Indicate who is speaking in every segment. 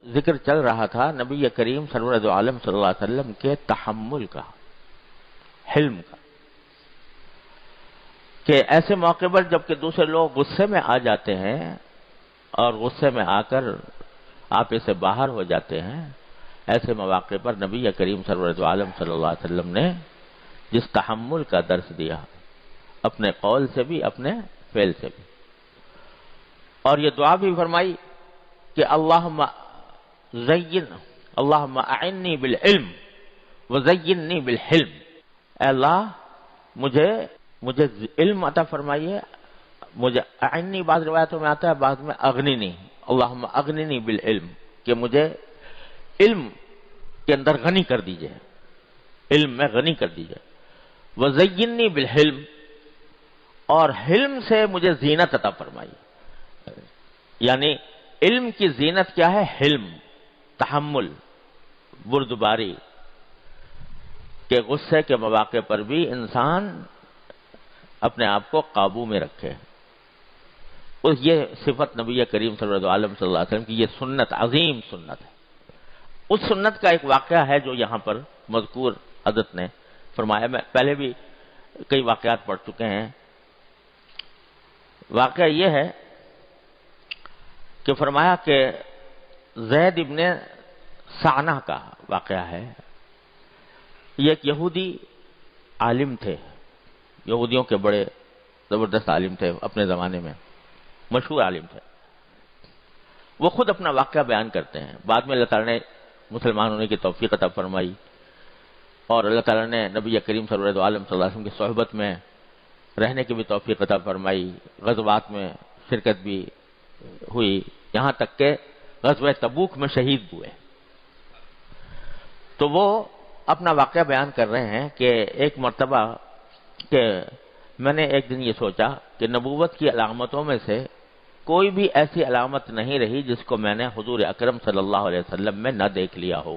Speaker 1: ذکر چل رہا تھا نبی کریم سرور دو عالم صلی اللہ علیہ وسلم کے تحمل کا، حلم کا، کہ ایسے موقع پر جب کہ دوسرے لوگ غصے میں آ جاتے ہیں اور غصے میں آ کر آپے سے باہر ہو جاتے ہیں، ایسے مواقع پر نبی کریم سرور دو عالم صلی اللہ علیہ وسلم نے جس تحمل کا درس دیا، اپنے قول سے بھی اپنے فعل سے بھی، اور یہ دعا بھی فرمائی کہ اللہم اعنی بالعلم وزینی بالحلم، اے اللہ مجھے علم عطا فرمائیے، مجھے اعنی بعض روایتوں میں آتا ہے، بعض میں اغننی، اللہم اغننی بالعلم، کہ مجھے علم کے اندر غنی کر دیجئے، علم میں غنی کر دیجئے، وزینی بالحلم، اور حلم سے مجھے زینت عطا فرمائیے، یعنی علم کی زینت کیا ہے؟ حلم، تحمل، بردباری، کہ غصے کے مواقع پر بھی انسان اپنے آپ کو قابو میں رکھے۔ اور یہ صفت نبی کریم صلی اللہ علیہ وسلم کی یہ سنت، عظیم سنت ہے۔ اس سنت کا ایک واقعہ ہے جو یہاں پر مذکور حضرت نے فرمایا، میں پہلے بھی کئی واقعات پڑھ چکے ہیں۔ واقعہ یہ ہے کہ فرمایا کہ زید ابن سعنہ کا واقعہ ہے۔ یہ ایک یہودی عالم تھے، یہودیوں کے بڑے زبردست عالم تھے اپنے زمانے میں، مشہور عالم تھے۔ وہ خود اپنا واقعہ بیان کرتے ہیں، بعد میں اللہ تعالیٰ نے مسلمان ہونے کی توفیق عطا فرمائی، اور اللہ تعالیٰ نے نبی کریم صلی اللہ علیہ وسلم کی صحبت میں رہنے کی بھی توفیق عطا فرمائی، غزوات میں شرکت بھی ہوئی، یہاں تک کہ غزوہ تبوک میں شہید ہوئے۔ تو وہ اپنا واقعہ بیان کر رہے ہیں کہ ایک مرتبہ کہ میں نے ایک دن یہ سوچا کہ نبوت کی علامتوں میں سے کوئی بھی ایسی علامت نہیں رہی جس کو میں نے حضور اکرم صلی اللہ علیہ وسلم میں نہ دیکھ لیا ہو۔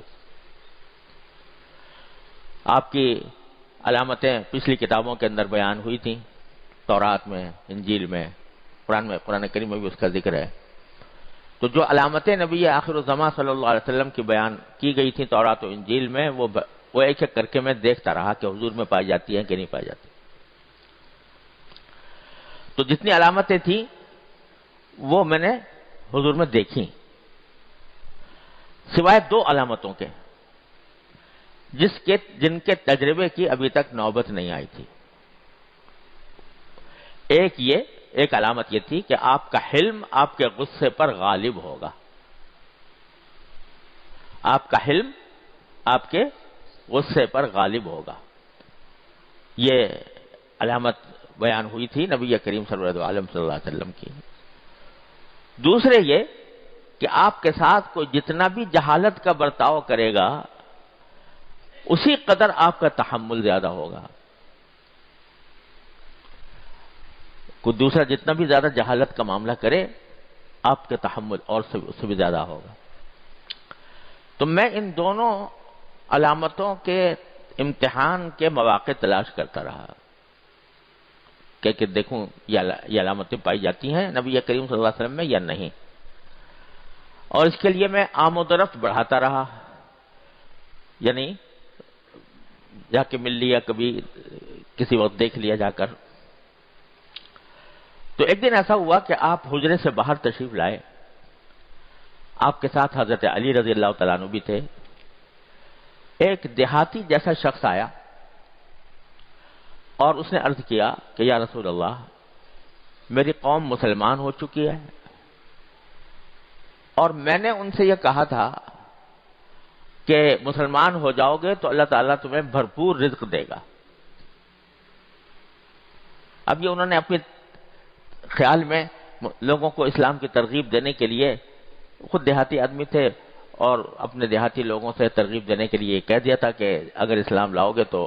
Speaker 1: آپ کی علامتیں پچھلی کتابوں کے اندر بیان ہوئی تھیں، تورات میں، انجیل میں، قرآن کریم میں بھی اس کا ذکر ہے۔ تو جو علامتیں نبی آخر الزمان صلی اللہ علیہ وسلم کی بیان کی گئی تھیں تورات و انجیل میں، وہ ایک ایک کر کے میں دیکھتا رہا کہ حضور میں پائی جاتی ہیں کہ نہیں پائی جاتی۔ تو جتنی علامتیں تھیں وہ میں نے حضور میں دیکھی، سوائے دو علامتوں کے جن کے تجربے کی ابھی تک نوبت نہیں آئی تھی۔ ایک علامت یہ تھی کہ آپ کا حلم آپ کے غصے پر غالب ہوگا، آپ کا حلم آپ کے غصے پر غالب ہوگا، یہ علامت بیان ہوئی تھی نبی کریم صلی اللہ علیہ وسلم کی۔ دوسرے یہ کہ آپ کے ساتھ کوئی جتنا بھی جہالت کا برتاؤ کرے گا اسی قدر آپ کا تحمل زیادہ ہوگا، کوئی دوسرا جتنا بھی زیادہ جہالت کا معاملہ کرے آپ کا تحمل اور اس سے بھی زیادہ ہوگا۔ تو میں ان دونوں علامتوں کے امتحان کے مواقع تلاش کرتا رہا کہ دیکھوں یہ علامتیں پائی جاتی ہیں نبی کریم صلی اللہ علیہ وسلم میں یا نہیں، اور اس کے لیے میں آمد و رفت بڑھاتا رہا، یعنی جا کے مل لیا، کبھی کسی وقت دیکھ لیا جا کر۔ تو ایک دن ایسا ہوا کہ آپ حجرے سے باہر تشریف لائے، آپ کے ساتھ حضرت علی رضی اللہ تعالیٰ عنہ بھی تھے۔ ایک دیہاتی جیسا شخص آیا اور اس نے عرض کیا کہ یا رسول اللہ، میری قوم مسلمان ہو چکی ہے اور میں نے ان سے یہ کہا تھا کہ مسلمان ہو جاؤ گے تو اللہ تعالیٰ تمہیں بھرپور رزق دے گا۔ اب یہ انہوں نے اپنے خیال میں لوگوں کو اسلام کی ترغیب دینے کے لیے، خود دیہاتی آدمی تھے اور اپنے دیہاتی لوگوں سے ترغیب دینے کے لیے یہ کہہ دیا تھا کہ اگر اسلام لاؤ گے تو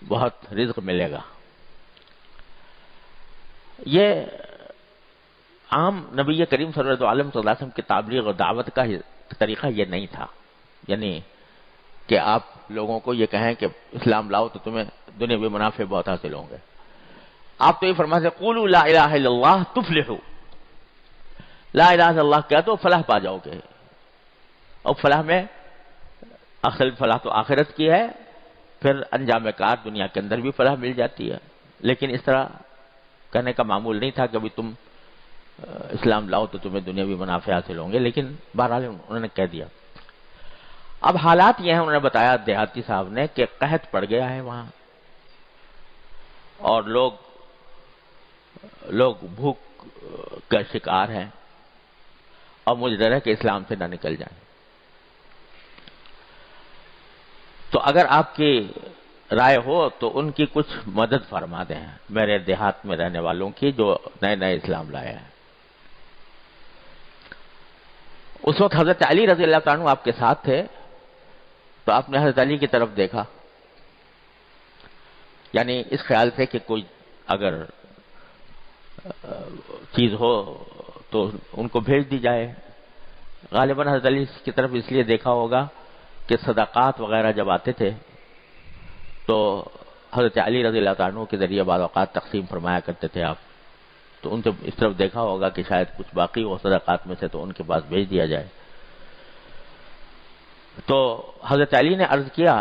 Speaker 1: بہت رزق ملے گا۔ یہ عام نبی کریم صلی اللہ علیہ وسلم کی تبلیغ اور دعوت کا طریقہ یہ نہیں تھا، یعنی کہ آپ لوگوں کو یہ کہیں کہ اسلام لاؤ تو تمہیں دنیاوی منافع بہت حاصل ہوں گے۔ آپ تو یہ فرماتے قولوا لا الہ الا اللہ تفلحوا، لا الہ الا اللہ کہہ دو فلاح پا جاؤ گے۔ اور فلاح میں اصل فلاح تو آخرت کی ہے، پھر انجام کار دنیا کے اندر بھی فلاح مل جاتی ہے. لیکن اس طرح کہنے کا معمول نہیں تھا کہ بھی تم اسلام لاؤ تو تمہیں دنیاوی منافع حاصل ہوں گے، لیکن بہرحال انہوں نے کہہ دیا. اب حالات یہ ہیں، انہوں نے بتایا دیہاتی صاحب نے، کہ قحط پڑ گیا ہے وہاں، اور لوگ بھوک کا شکار ہیں، اور مجھے ڈر ہے کہ اسلام سے نہ نکل جائیں. تو اگر آپ کی رائے ہو تو ان کی کچھ مدد فرما دیں میرے دیہات میں رہنے والوں کی جو نئے نئے اسلام لائے ہیں. اس وقت حضرت علی رضی اللہ تعالیٰ عنہ آپ کے ساتھ تھے، تو آپ نے حضرت علی کی طرف دیکھا، یعنی اس خیال سے کہ کوئی اگر چیز ہو تو ان کو بھیج دی جائے. غالباً حضرت علی کی طرف اس لیے دیکھا ہوگا کہ صدقات وغیرہ جب آتے تھے تو حضرت علی رضی اللہ عنہ کے ذریعے بعض اوقات تقسیم فرمایا کرتے تھے آپ، تو ان سے اس طرف دیکھا ہوگا کہ شاید کچھ باقی ہو صدقات میں سے تو ان کے پاس بھیج دیا جائے. تو حضرت علی نے عرض کیا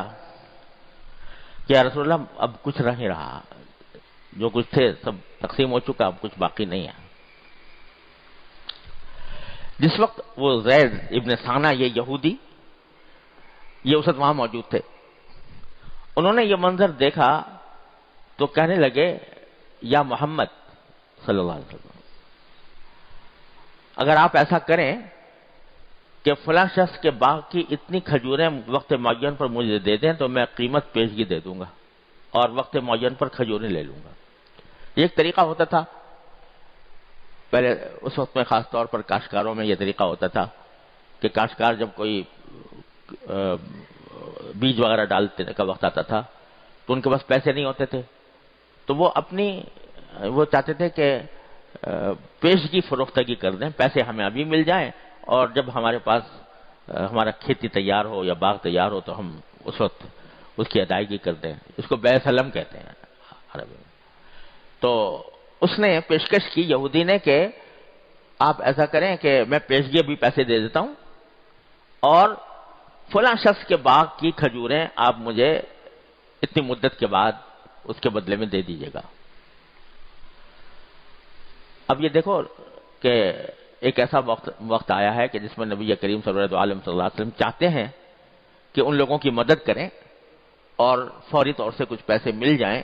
Speaker 1: کہ یا رسول اللہ اب کچھ نہیں رہا، جو کچھ تھے سب تقسیم ہو چکا، اب کچھ باقی نہیں ہے. جس وقت وہ زید ابن ثانہ یہ یہودی یہ اس وقت وہاں موجود تھے، انہوں نے یہ منظر دیکھا تو کہنے لگے یا محمد صلی اللہ علیہ وسلم، اگر آپ ایسا کریں کہ فلاں شخص کے باغ کی اتنی کھجوریں وقت معین پر مجھے دے دیں تو میں قیمت پیشگی دے دوں گا اور وقت معین پر کھجوریں لے لوں گا. یہ ایک طریقہ ہوتا تھا پہلے اس وقت میں، خاص طور پر کاشتکاروں میں یہ طریقہ ہوتا تھا کہ کاشتکار جب کوئی بیج وغیرہ ڈالنے کا وقت آتا تھا تو ان کے پاس پیسے نہیں ہوتے تھے، تو وہ چاہتے تھے کہ پیشگی فروختگی کر دیں، پیسے ہمیں ابھی مل جائیں، اور جب ہمارے پاس ہمارا کھیتی تیار ہو یا باغ تیار ہو تو ہم اس وقت اس کی ادائیگی کر دیں. اس کو بیع سلم کہتے ہیں عربی میں. تو اس نے پیشکش کی یہودی نے کہ آپ ایسا کریں کہ میں پیشگی ابھی پیسے دے دیتا ہوں، اور فلاں شخص کے باغ کی کھجوریں آپ مجھے اتنی مدت کے بعد اس کے بدلے میں دے دیجیے گا. اب یہ دیکھو کہ ایک ایسا وقت آیا ہے کہ جس میں نبی کریم صلی اللہ علیہ وسلم چاہتے ہیں کہ ان لوگوں کی مدد کریں اور فوری طور سے کچھ پیسے مل جائیں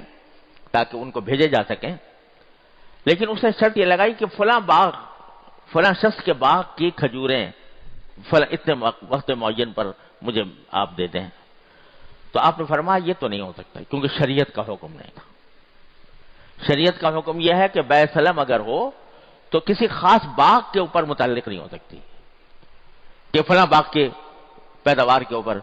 Speaker 1: تاکہ ان کو بھیجے جا سکیں. لیکن اس نے شرط یہ لگائی کہ فلاں شخص کے باغ کی کھجوریں اتنے وقت معین پر مجھے آپ دے دیں. تو آپ نے فرمایا یہ تو نہیں ہو سکتا، کیونکہ شریعت کا حکم نہیں تھا. شریعت کا حکم یہ ہے کہ بیع سلم اگر ہو تو کسی خاص باغ کے اوپر متعلق نہیں ہو سکتی کہ فلاں باغ کے پیداوار کے اوپر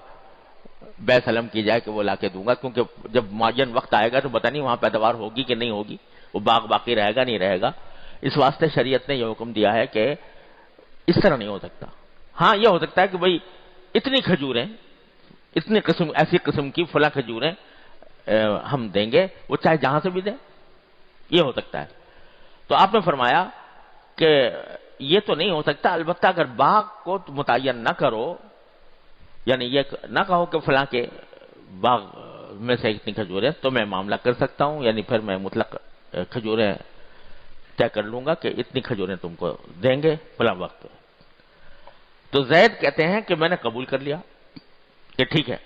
Speaker 1: بیع سلم کی جائے کہ وہ لا کے دوں گا، کیونکہ جب معین وقت آئے گا تو پتہ نہیں وہاں پیداوار ہوگی کہ نہیں ہوگی، وہ باغ باقی رہے گا نہیں رہے گا. اس واسطے شریعت نے یہ حکم دیا ہے کہ اس طرح نہیں ہو سکتا. ہاں یہ ہو سکتا ہے کہ بھئی اتنی کھجوریں، ایسی قسم کی فلاں کھجوریں ہم دیں گے، وہ چاہے جہاں سے بھی دیں، یہ ہو سکتا ہے. تو آپ نے فرمایا کہ یہ تو نہیں ہو سکتا، البتہ اگر باغ کو متعین نہ کرو، یعنی یہ نہ کہو کہ فلاں کے باغ میں سے اتنی کھجوریں، تو میں معاملہ کر سکتا ہوں، یعنی پھر میں مطلق کھجوریں طے کر لوں گا کہ اتنی کھجوریں تم کو دیں گے فلاں وقت. تو زید کہتے ہیں کہ میں نے قبول کر لیا کہ ٹھیک ہے،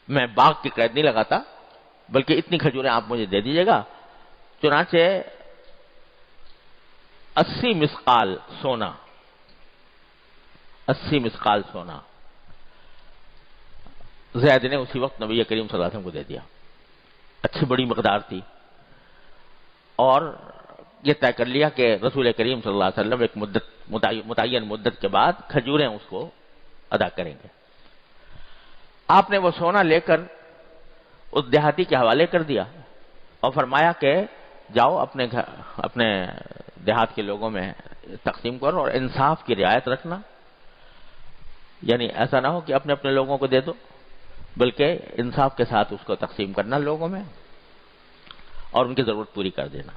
Speaker 1: میں باغ کی قید نہیں لگاتا بلکہ اتنی کھجوریں آپ مجھے دے دیجیے گا. چنانچہ 80 مسقال سونا 80 مسقال سونا زید نے اسی وقت نبی کریم صلی اللہ علیہ وسلم کو دے دیا. اچھی بڑی مقدار تھی، اور یہ طے کر لیا کہ رسول کریم صلی اللہ علیہ وسلم ایک متعین مدت کے بعد کھجوریں اس کو ادا کریں گے. آپ نے وہ سونا لے کر اس دیہاتی کے حوالے کر دیا اور فرمایا کہ جاؤ اپنے دیہات کے لوگوں میں تقسیم کرو اور انصاف کی رعایت رکھنا، یعنی ایسا نہ ہو کہ اپنے اپنے لوگوں کو دے دو، بلکہ انصاف کے ساتھ اس کو تقسیم کرنا لوگوں میں اور ان کی ضرورت پوری کر دینا.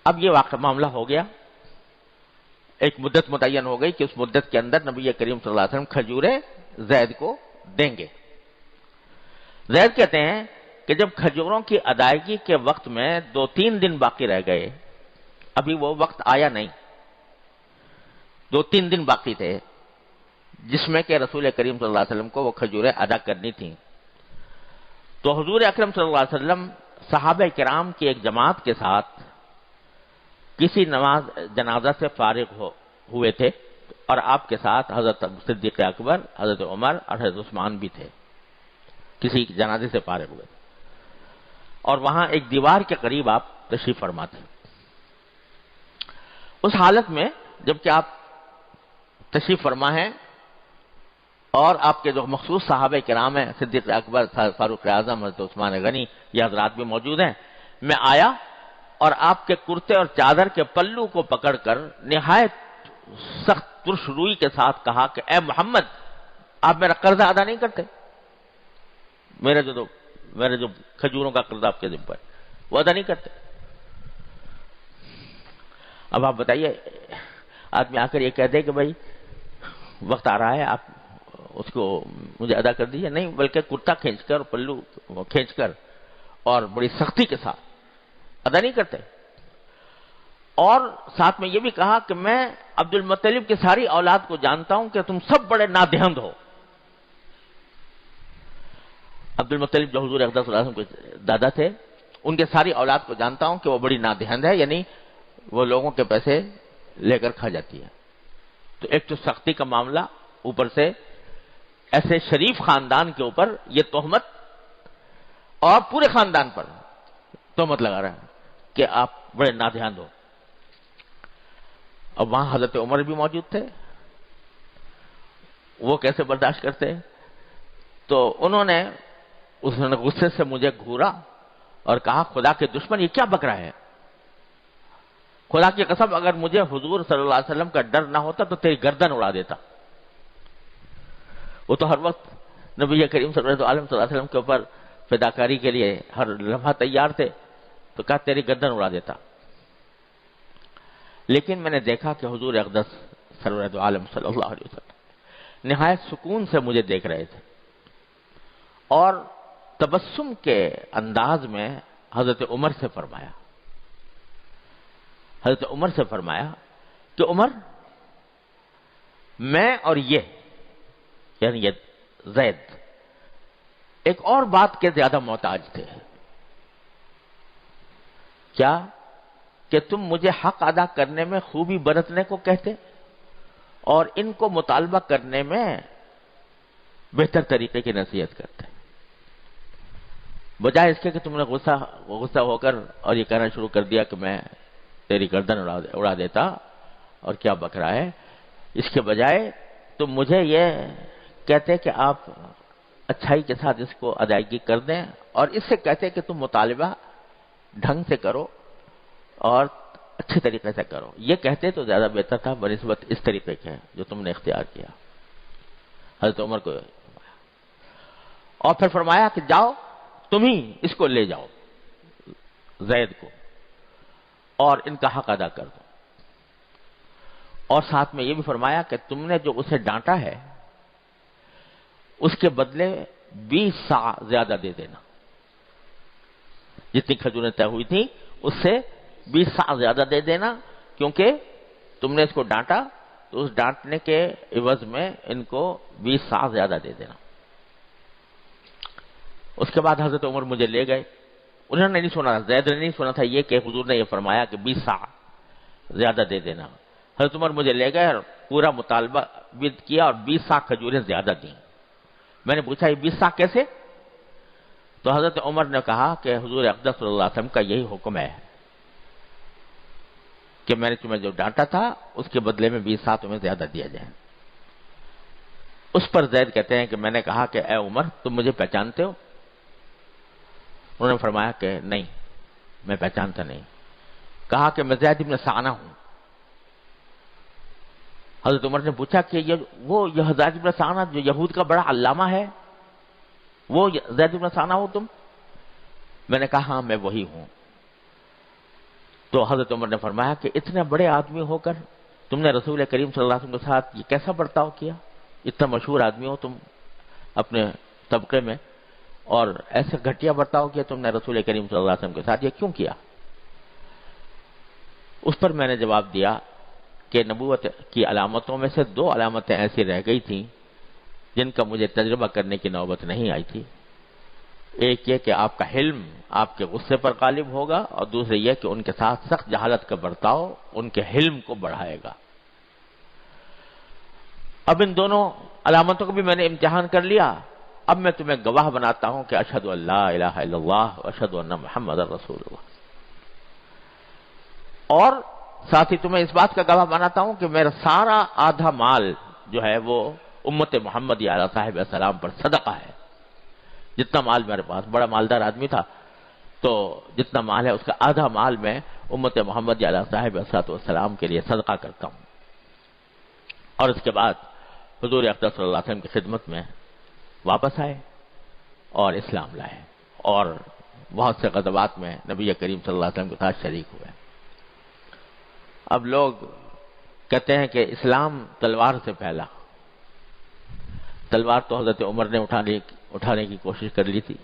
Speaker 1: اب یہ معاملہ ہو گیا ایک مدت متعین ہو گئی کہ اس مدت کے اندر نبی کریم صلی اللہ علیہ وسلم کھجوریں زید کو دیں گے۔ زید کہتے ہیں کہ جب کھجوروں کی ادائیگی کے وقت میں 2-3 دن باقی رہ گئے، ابھی وہ وقت آیا نہیں، 2-3 دن باقی تھے جس میں کہ رسول کریم صلی اللہ علیہ وسلم کو وہ کھجوریں ادا کرنی تھیں، تو حضور اکرم صلی اللہ علیہ وسلم صحابہ کرام کی ایک جماعت کے ساتھ کسی نماز جنازہ سے فارغ ہوئے تھے، اور آپ کے ساتھ حضرت صدیق اکبر، حضرت عمر اور حضرت عثمان بھی تھے، کسی جنازے سے فارغ ہوئے، اور وہاں ایک دیوار کے قریب آپ تشریف فرما تھے۔ اس حالت میں جبکہ آپ تشریف فرما ہیں اور آپ کے جو مخصوص صحابہ کرام ہیں، صدیق اکبر، فاروق اعظم، حضرت عثمان غنی، یہ حضرات بھی موجود ہیں، میں آیا اور آپ کے کرتے اور چادر کے پلو کو پکڑ کر نہایت سخت ترش روئی کے ساتھ کہا کہ اے محمد، آپ میرا قرضہ ادا نہیں کرتے؟ میرے جو کھجوروں کا قرضہ آپ کے ذمہ ہے وہ ادا نہیں کرتے؟ اب آپ بتائیے، آدمی آ کر یہ کہہ دے کہ بھائی وقت آ رہا ہے، آپ اس کو مجھے ادا کر دیجیے، نہیں بلکہ کرتا کھینچ کر، پلو کھینچ کر اور بڑی سختی کے ساتھ ادا نہیں کرتے، اور ساتھ میں یہ بھی کہا کہ میں عبد المطلب کی ساری اولاد کو جانتا ہوں کہ تم سب بڑے نادہند ہو۔ عبد المطلب جو حضور اقدس صلی اللہ علیہ وسلم کے دادا تھے، ان کے ساری اولاد کو جانتا ہوں کہ وہ بڑی نادہند ہے، یعنی وہ لوگوں کے پیسے لے کر کھا جاتی ہے۔ تو ایک تو سختی کا معاملہ، اوپر سے ایسے شریف خاندان کے اوپر یہ تہمت، اور پورے خاندان پر تہمت لگا رہا ہے کہ آپ بڑے نادہند ہو۔ اب وہاں حضرت عمر بھی موجود تھے، وہ کیسے برداشت کرتے؟ تو انہوں نے غصے سے مجھے گھورا اور کہا خدا کے دشمن یہ کیا بک رہا ہے؟ خدا کی قسم اگر مجھے حضور صلی اللہ علیہ وسلم کا ڈر نہ ہوتا تو تیری گردن اڑا دیتا۔ وہ تو ہر وقت نبی کریم صلی اللہ علیہ وسلم کے اوپر فداکاری کے لیے ہر لمحہ تیار تھے، تو کہا تیری گردن اڑا دیتا۔ لیکن میں نے دیکھا کہ حضور اقدس سرورت عالم صلی اللہ علیہ وسلم نہایت سکون سے مجھے دیکھ رہے تھے، اور تبسم کے انداز میں حضرت عمر سے فرمایا کہ عمر، میں اور یہ یعنی یہ زید ایک اور بات کے زیادہ محتاج تھے۔ کیا؟ کہ تم مجھے حق ادا کرنے میں خوبی برتنے کو کہتے اور ان کو مطالبہ کرنے میں بہتر طریقے کی نصیحت کرتے، بجائے اس کے کہ تم نے غصہ ہو کر اور یہ کہنا شروع کر دیا کہ میں تیری گردن اڑا دیتا اور کیا بک رہا ہے۔ اس کے بجائے تم مجھے یہ کہتے کہ آپ اچھائی کے ساتھ اس کو ادائیگی کر دیں، اور اس سے کہتے کہ تم مطالبہ ڈھنگ سے کرو اور اچھے طریقے سے کرو، یہ کہتے تو زیادہ بہتر تھا بنسبت اس طریقے کے جو تم نے اختیار کیا۔ حضرت عمر کو اور پھر فرمایا کہ جاؤ تم ہی اس کو لے جاؤ زید کو اور ان کا حق ادا کر دو، اور ساتھ میں یہ بھی فرمایا کہ تم نے جو اسے ڈانٹا ہے اس کے بدلے 20 صاع زیادہ دے دینا، جتنی کھجوریں طے ہوئی تھیں اس سے 20 صاع زیادہ دے دینا، کیونکہ تم نے اس کو ڈانٹا تو اس ڈانٹنے کے عوض میں ان کو 20 صاع زیادہ دے دینا۔ اس کے بعد حضرت عمر مجھے لے گئے، انہوں نے نہیں سنا تھا، زید نے نہیں سنا تھا یہ کہ حضور نے یہ فرمایا کہ 20 صاع زیادہ دے دینا۔ حضرت عمر مجھے لے گئے اور پورا مطالبہ بھی کیا اور 20 صاع کھجوریں زیادہ دیں۔ میں نے پوچھا یہ 20 صاع کیسے؟ تو حضرت عمر نے کہا کہ حضور اقدس صلی اللہ علیہ وسلم کا یہی حکم ہے کہ میں نے تمہیں جو ڈانٹا تھا اس کے بدلے میں 20 صاع تمہیں زیادہ دیا جائے۔ اس پر زید کہتے ہیں کہ میں نے کہا کہ اے عمر تم مجھے پہچانتے ہو؟ انہوں نے فرمایا کہ نہیں میں پہچانتا نہیں۔ کہا کہ میں زید بن ثانہ ہوں۔ حضرت عمر نے پوچھا کہ یہ زید بن ثانہ جو یہود کا بڑا علامہ ہے، وہ زید بن ثانہ ہو تم؟ میں نے کہا ہاں میں وہی ہوں۔ تو حضرت عمر نے فرمایا کہ اتنے بڑے آدمی ہو کر تم نے رسول کریم صلی اللہ علیہ وسلم کے ساتھ یہ کیسا برتاؤ کیا؟ اتنا مشہور آدمی ہو تم اپنے طبقے میں، اور ایسے گھٹیا برتاؤ کیا تم نے رسول کریم صلی اللہ علیہ وسلم کے ساتھ، یہ کیوں کیا؟ اس پر میں نے جواب دیا کہ نبوت کی علامتوں میں سے 2 علامتیں ایسی رہ گئی تھیں جن کا مجھے تجربہ کرنے کی نوبت نہیں آئی تھی۔ ایک یہ کہ آپ کا حلم آپ کے غصے پر غالب ہوگا، اور دوسرے یہ کہ ان کے ساتھ سخت جہالت کا برتاؤ ان کے حلم کو بڑھائے گا۔ اب ان دونوں علامتوں کو بھی میں نے امتحان کر لیا۔ اب میں تمہیں گواہ بناتا ہوں کہ اشہد ان لا الہ الا اللہ واشہد ان محمد رسول اللہ، اور ساتھ ہی تمہیں اس بات کا گواہ بناتا ہوں کہ میرا سارا آدھا مال جو ہے وہ امت محمدی علیہ صاحب السلام پر صدقہ ہے۔ جتنا مال میرے پاس، بڑا مالدار آدمی تھا، تو جتنا مال ہے اس کا آدھا مال میں امت محمدی علیہ صاحب السلام کے لیے صدقہ کرتا ہوں۔ اور اس کے بعد حضور اقدس صلی اللہ علیہ وسلم کی خدمت میں واپس آئے اور اسلام لائے، اور بہت سے غزوات میں نبی کریم صلی اللہ علیہ وسلم کے ساتھ شریک ہوئے۔ اب لوگ کہتے ہیں کہ اسلام تلوار سے پھیلا۔ تلوار تو حضرت عمر نے اٹھانے کی کوشش کر لی تھی،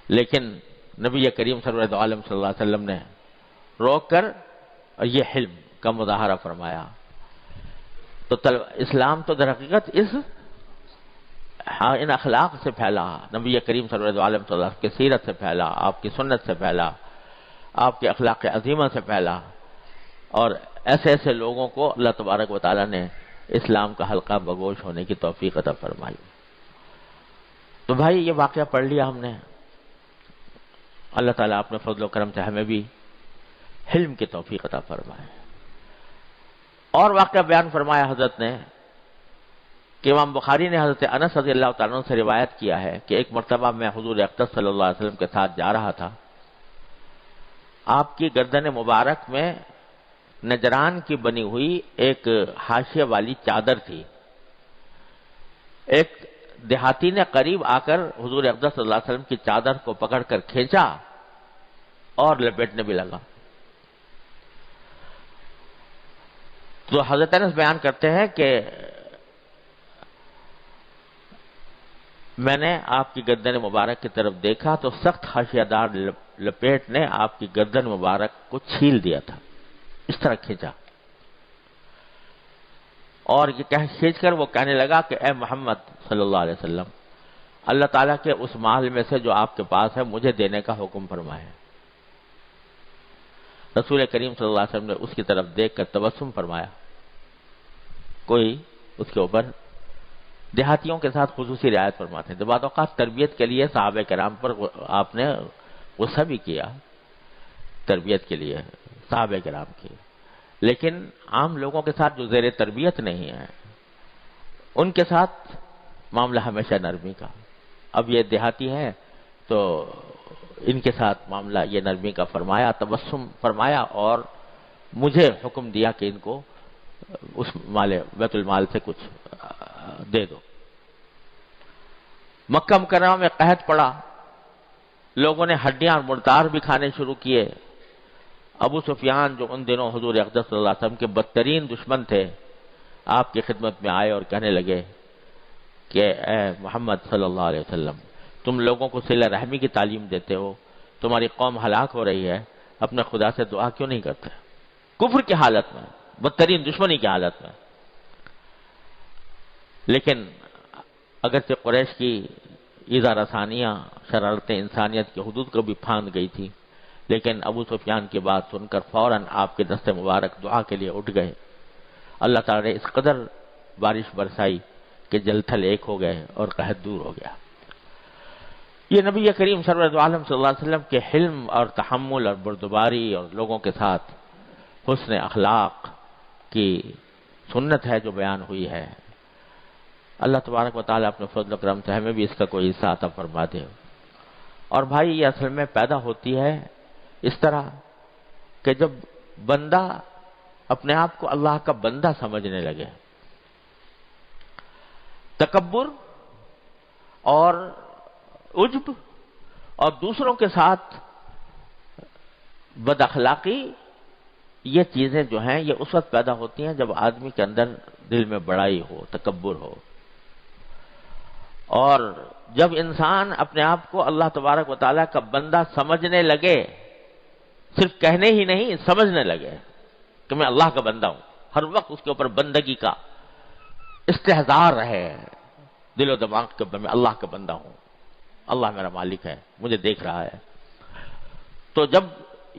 Speaker 1: لیکن نبی کریم سرور عالم صلی اللہ علیہ وسلم نے روک کر اور یہ حلم کا مظاہرہ فرمایا۔ تو اسلام تو در حقیقت ان اخلاق سے پھیلا، نبی کریم سرور عالم صلی اللہ علیہ وسلم کی سیرت سے پھیلا، آپ کی سنت سے پھیلا، آپ کے اخلاق عظیمہ سے پھیلا، اور ایسے ایسے لوگوں کو اللہ تبارک و تعالیٰ نے اسلام کا حلقہ بگوش ہونے کی توفیق عطا فرمائی۔ تو بھائی یہ واقعہ پڑھ لیا ہم نے، اللہ تعالیٰ اپنے فضل و کرم سے ہمیں بھی حلم کی توفیق عطا فرمائے۔ اور واقعہ بیان فرمایا حضرت نے کہ امام بخاری نے حضرت انس رضی اللہ تعالیٰ عنہ سے روایت کیا ہے کہ ایک مرتبہ میں حضور اقدس صلی اللہ علیہ وسلم کے ساتھ جا رہا تھا۔ آپ کی گردن مبارک میں نجران کی بنی ہوئی ایک حاشیے والی چادر تھی۔ ایک دیہاتی نے قریب آ کر حضور اقدس صلی اللہ علیہ وسلم کی چادر کو پکڑ کر کھینچا اور لپیٹنے بھی لگا۔ تو حضرت انس بیان کرتے ہیں کہ میں نے آپ کی گردن مبارک کی طرف دیکھا تو سخت حاشیہ دار لپیٹ نے آپ کی گردن مبارک کو چھیل دیا تھا، اس طرح کھینچا، اور یہ کھینچ کر وہ کہنے لگا کہ اے محمد صلی اللہ علیہ وسلم، اللہ تعالیٰ کے اس مال میں سے جو آپ کے پاس ہے مجھے دینے کا حکم فرمائے۔ رسول کریم صلی اللہ علیہ وسلم نے اس کی طرف دیکھ کر تبسم فرمایا۔ کوئی اس کے اوپر دیہاتیوں کے ساتھ خصوصی رعایت فرماتے ہیں، تو بعض اوقات تربیت کے لیے صحابہ کرام پر آپ نے غصہ بھی کیا، تربیت کے لیے صحابہ کرام کی، لیکن عام لوگوں کے ساتھ جو زیر تربیت نہیں ہے ان کے ساتھ معاملہ ہمیشہ نرمی کا۔ اب یہ دیہاتی ہیں تو ان کے ساتھ معاملہ یہ نرمی کا فرمایا، تبسم فرمایا، اور مجھے حکم دیا کہ ان کو اس مال بیت المال سے کچھ دے دو۔ مکہ مکرمہ میں قحط پڑا، لوگوں نے ہڈیاں اور مردار بھی کھانے شروع کیے۔ ابو سفیان جو ان دنوں حضور اقدس صلی اللہ علیہ وسلم کے بدترین دشمن تھے، آپ کی خدمت میں آئے اور کہنے لگے کہ اے محمد صلی اللہ علیہ وسلم، تم لوگوں کو صلہ رحمی کی تعلیم دیتے ہو، تمہاری قوم ہلاک ہو رہی ہے، اپنے خدا سے دعا کیوں نہیں کرتے؟ کفر کی حالت میں، بدترین دشمنی کی حالت میں۔ لیکن اگرچہ قریش کی ایذا رسانیاں شرارتیں انسانیت کی حدود کو بھی پھاند گئی تھی، لیکن ابو سفیان کی بات سن کر فوراً آپ کے دست مبارک دعا کے لیے اٹھ گئے۔ اللہ تعالیٰ نے اس قدر بارش برسائی کہ جل تھل ایک ہو گئے اور قحط دور ہو گیا۔ یہ نبی کریم سرور عالم صلی اللہ علیہ وسلم کے حلم اور تحمل اور بردباری اور لوگوں کے ساتھ حسن اخلاق کی سنت ہے جو بیان ہوئی ہے۔ اللہ تبارک و تعالیٰ اپنے فضل و کرم سے ہمیں بھی اس کا کوئی حصہ عطا فرما دے۔ اور بھائی یہ اصل میں پیدا ہوتی ہے اس طرح کہ جب بندہ اپنے آپ کو اللہ کا بندہ سمجھنے لگے، تکبر اور عجب اور دوسروں کے ساتھ بد اخلاقی یہ چیزیں جو ہیں یہ اس وقت پیدا ہوتی ہیں جب آدمی کے اندر دل میں بڑائی ہو، تکبر ہو، اور جب انسان اپنے آپ کو اللہ تبارک و تعالیٰ کا بندہ سمجھنے لگے، صرف کہنے ہی نہیں سمجھنے لگے کہ میں اللہ کا بندہ ہوں، ہر وقت اس کے اوپر بندگی کا استحضار رہے دل و دماغ کے اوپر، میں اللہ کا بندہ ہوں، اللہ میرا مالک ہے، مجھے دیکھ رہا ہے. تو جب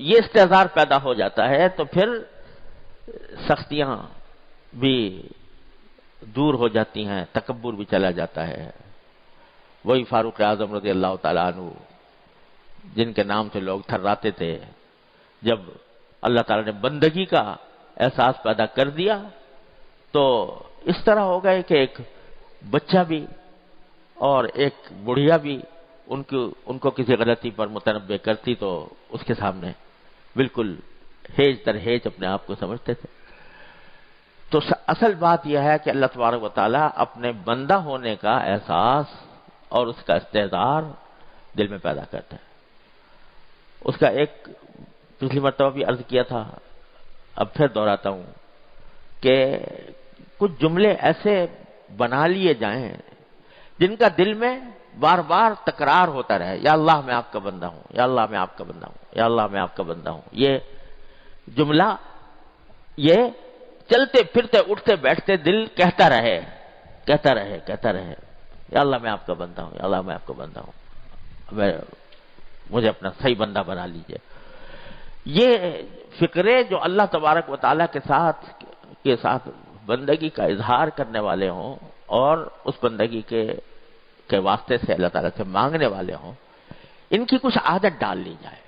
Speaker 1: یہ استحضار پیدا ہو جاتا ہے تو پھر سختیاں بھی دور ہو جاتی ہیں، تکبر بھی چلا جاتا ہے. وہی فاروق اعظم رضی اللہ تعالیٰ عنہ جن کے نام سے لوگ تھراتے تھے، جب اللہ تعالیٰ نے بندگی کا احساس پیدا کر دیا تو اس طرح ہو گئے کہ ایک بچہ بھی اور ایک بڑھیا بھی ان کو کسی غلطی پر متنبع کرتی تو اس کے سامنے بالکل ہیج در ہیج اپنے آپ کو سمجھتے تھے. تو اصل بات یہ ہے کہ اللہ تبارک و تعالیٰ اپنے بندہ ہونے کا احساس اور اس کا استحضار دل میں پیدا کرتا ہے. اس کا ایک پچھلی مرتبہ بھی عرض کیا تھا، اب پھر دہراتا ہوں کہ کچھ جملے ایسے بنا لیے جائیں جن کا دل میں بار بار تکرار ہوتا رہے، یا اللہ میں آپ کا بندہ ہوں، یا اللہ میں آپ کا بندہ ہوں، یا اللہ میں آپ کا بندہ ہوں. یہ جملہ یہ چلتے پھرتے اٹھتے بیٹھتے دل کہتا رہے کہتا رہے کہتا رہے، یا اللہ میں آپ کا بندہ ہوں، یا اللہ میں آپ کا بندہ ہوں، مجھے اپنا صحیح بندہ بنا لیجئے. یہ فکرے جو اللہ تبارک و تعالیٰ کے ساتھ بندگی کا اظہار کرنے والے ہوں اور اس بندگی کے واسطے سے اللہ تعالیٰ سے مانگنے والے ہوں، ان کی کچھ عادت ڈال لی جائے.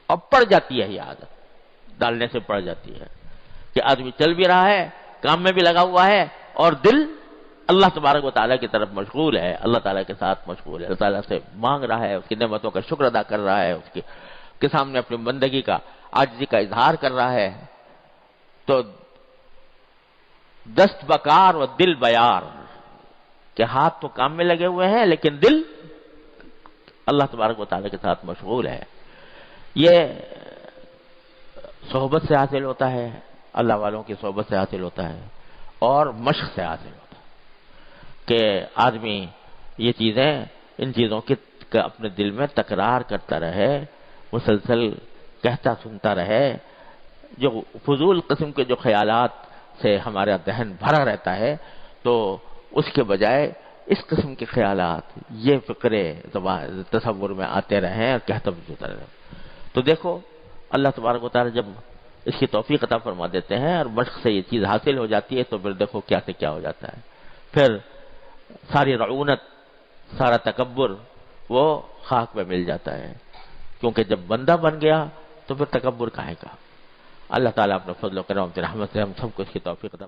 Speaker 1: اور پڑ جاتی ہے، یہ عادت ڈالنے سے پڑ جاتی ہے کہ آدمی چل بھی رہا ہے، کام میں بھی لگا ہوا ہے، اور دل اللہ تبارک و تعالیٰ کی طرف مشغول ہے، اللہ تعالیٰ کے ساتھ مشغول ہے، اللہ تعالیٰ سے مانگ رہا ہے، اس کی نعمتوں کا شکر ادا کر رہا ہے، اس کے سامنے اپنی بندگی کا عاجزی کا اظہار کر رہا ہے. تو دست بکار و دل بیار، کہ ہاتھ تو کام میں لگے ہوئے ہیں لیکن دل اللہ تبارک و تعالیٰ کے ساتھ مشغول ہے. یہ صحبت سے حاصل ہوتا ہے، اللہ والوں کی صحبت سے حاصل ہوتا ہے، اور مشق سے حاصل ہوتا ہے کہ آدمی یہ چیزیں، ان چیزوں کی اپنے دل میں تکرار کرتا رہے، مسلسل کہتا سنتا رہے. جو فضول قسم کے جو خیالات سے ہمارا ذہن بھرا رہتا ہے، تو اس کے بجائے اس قسم کے خیالات، یہ فکرے تصور میں آتے رہیں اور کہتا بھی ہوتا رہے. تو دیکھو اللہ تبارک و تعالیٰ جب اس کی توفیق عطا فرما دیتے ہیں اور مشق سے یہ چیز حاصل ہو جاتی ہے تو پھر دیکھو کیا سے کیا ہو جاتا ہے. پھر ساری رعونت، سارا تکبر وہ خاک میں مل جاتا ہے، کیونکہ جب بندہ بن گیا تو پھر تکبر کہے گا. اللہ تعالیٰ اپنے فضل و کرم و رحمت سے ہم سب کو اس کی توفیق عطا